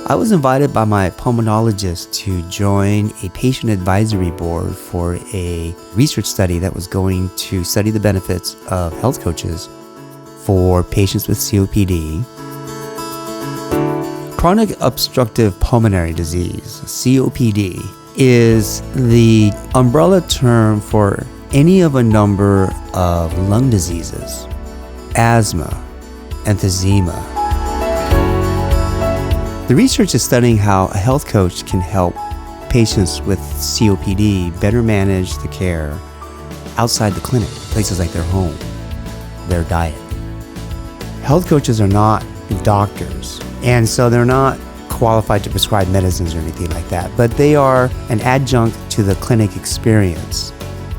I was invited by my pulmonologist to join a patient advisory board for a research study that was going to study the benefits of health coaches for patients with COPD. Chronic obstructive pulmonary disease, COPD, is the umbrella term for any of a number of lung diseases, asthma, emphysema. The research is studying how a health coach can help patients with COPD better manage the care outside the clinic, places like their home, their diet. Health coaches are not doctors, and so they're not qualified to prescribe medicines or anything like that, but they are an adjunct to the clinic experience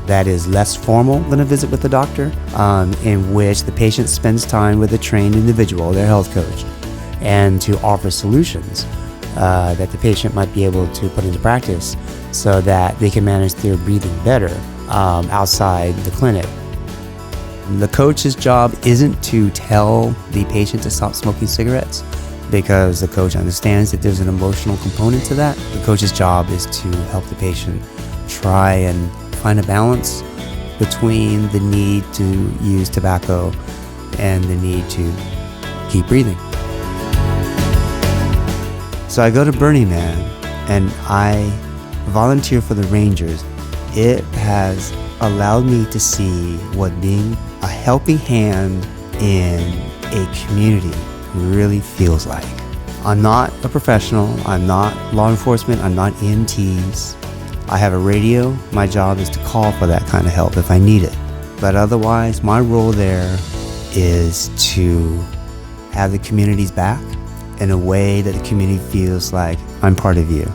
that is less formal than a visit with a doctor, in which the patient spends time with a trained individual, their health coach, and to offer solutions that the patient might be able to put into practice so that they can manage their breathing better outside the clinic. The coach's job isn't to tell the patient to stop smoking cigarettes, because the coach understands that there's an emotional component to that. The coach's job is to help the patient try and find a balance between the need to use tobacco and the need to keep breathing. So I go to Burning Man and I volunteer for the Rangers. It has allowed me to see what being a helping hand in a community really feels like. I'm not a professional, I'm not law enforcement, I'm not EMTs. I have a radio. My job is to call for that kind of help if I need it. But otherwise, my role there is to have the community's back in a way that the community feels like I'm part of you.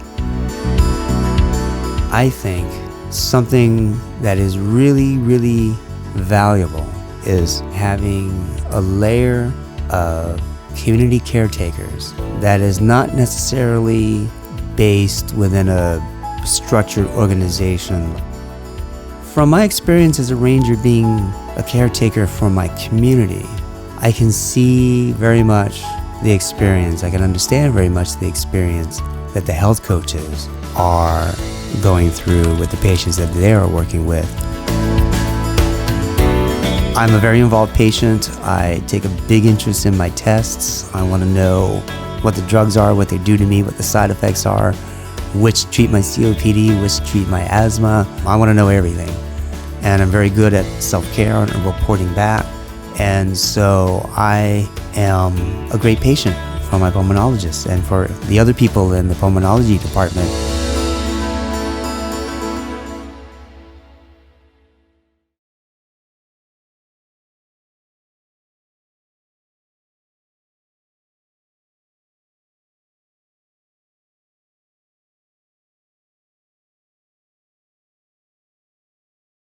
I think something that is really, really valuable is having a layer of community caretakers that is not necessarily based within a structured organization. From my experience as a ranger being a caretaker for my community, I can see very much the experience, I can understand very much the experience that the health coaches are going through with the patients that they are working with. I'm a very involved patient. I take a big interest in my tests. I want to know what the drugs are, what they do to me, what the side effects are, which treat my COPD, which treat my asthma. I want to know everything. And I'm very good at self-care and reporting back. And so I am a great patient for my pulmonologist and for the other people in the pulmonology department.